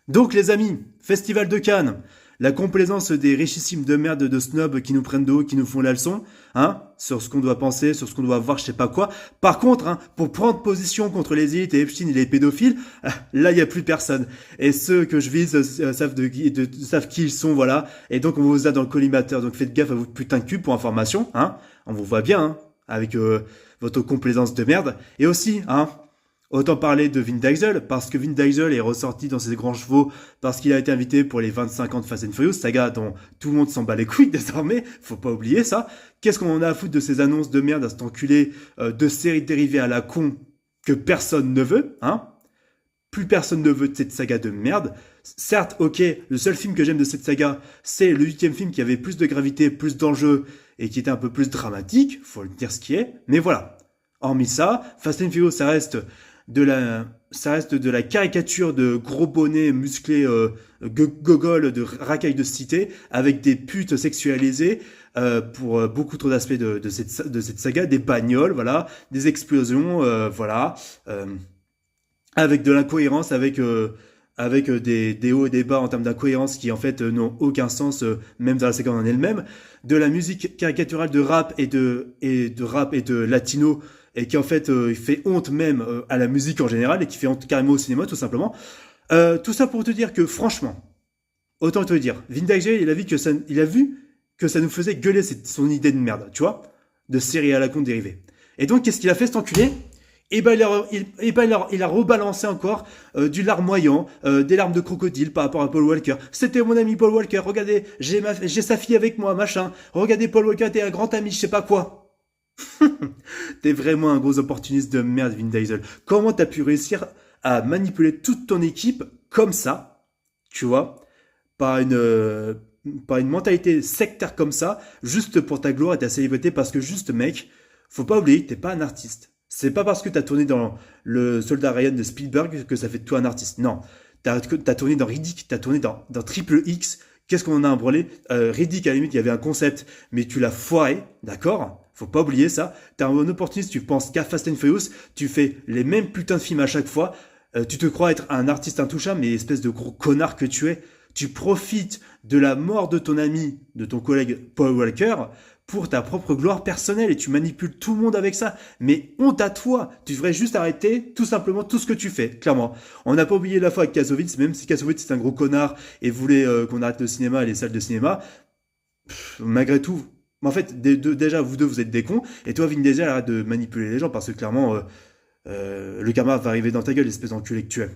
Donc les amis, Festival de Cannes, la complaisance des richissimes de merde de snobs qui nous prennent de haut, qui nous font la leçon, hein, sur ce qu'on doit penser, sur ce qu'on doit voir, je sais pas quoi. Par contre, hein, pour prendre position contre les élites et Epstein et les pédophiles, là il y a plus personne. Et ceux que je vise savent qui ils sont, voilà. Et donc on vous a dans le collimateur, donc faites gaffe à votre putain de cul pour information, hein. On vous voit bien, hein, avec votre complaisance de merde. Et aussi, hein, autant parler de Vin Diesel, parce que Vin Diesel est ressorti dans ses grands chevaux, parce qu'il a été invité pour les 25 ans de Fast and Furious, saga dont tout le monde s'en bat les couilles désormais, faut pas oublier ça. Qu'est-ce qu'on en a à foutre de ces annonces de merde à cet enculé de séries dérivées à la con que personne ne veut, hein? Plus personne ne veut de cette saga de merde. Certes, ok, le seul film que j'aime de cette saga, c'est le 8e film qui avait plus de gravité, plus d'enjeux, et qui était un peu plus dramatique, faut le dire ce qui est, mais voilà. Hormis ça, Fast and Furious, ça reste de la caricature de gros bonnets musclés gogoles de racailles de cité avec des putes sexualisées pour beaucoup trop d'aspects de cette saga, des bagnoles, voilà, des explosions, voilà, avec de l'incohérence, avec des hauts et des bas en termes d'incohérence qui en fait n'ont aucun sens, même dans la séquence en elle-même, de la musique caricaturale de rap et de rap et de latino et qui en fait fait honte même à la musique en général et qui fait honte carrément au cinéma tout simplement. Tout ça pour te dire que franchement, autant te dire, Vin Diesel il a vu que ça nous faisait gueuler son idée de merde, tu vois, de série à la con dérivée. Et donc qu'est-ce qu'il a fait cet enculé? Il a rebalancé encore du larmoyant, des larmes de crocodile par rapport à Paul Walker. C'était mon ami Paul Walker. Regardez, j'ai sa fille avec moi, machin. Regardez Paul Walker, t'es un grand ami, je sais pas quoi. T'es vraiment un gros opportuniste de merde, Vin Diesel. Comment t'as pu réussir à manipuler toute ton équipe comme ça, tu vois, par une mentalité sectaire comme ça, juste pour ta gloire et ta célébrité, parce que juste, mec, faut pas oublier que t'es pas un artiste. C'est pas parce que t'as tourné dans le Soldat Ryan de Spielberg que ça fait de toi un artiste. Non. T'as tourné dans Riddick, t'as tourné dans Triple X. Qu'est-ce qu'on en a embrouillé? Riddick, à la limite, il y avait un concept, mais tu l'as foiré, d'accord? Faut pas oublier ça. T'es un opportuniste, tu penses qu'à Fast and Furious, tu fais les mêmes putains de films à chaque fois. Tu te crois être un artiste intouchable, mais espèce de gros connard que tu es. Tu profites de la mort de ton ami, de ton collègue Paul Walker, pour ta propre gloire personnelle et tu manipules tout le monde avec ça. Mais honte à toi. Tu devrais juste arrêter tout simplement tout ce que tu fais, clairement. On n'a pas oublié la fois avec Kassovitz, même si Kassovitz est un gros connard et voulait qu'on arrête le cinéma et les salles de cinéma. Malgré tout, en fait, déjà, vous deux, vous êtes des cons. Et toi, Vin Diesel, arrête de manipuler les gens parce que clairement, le karma va arriver dans ta gueule, espèce d'enculé que tu es.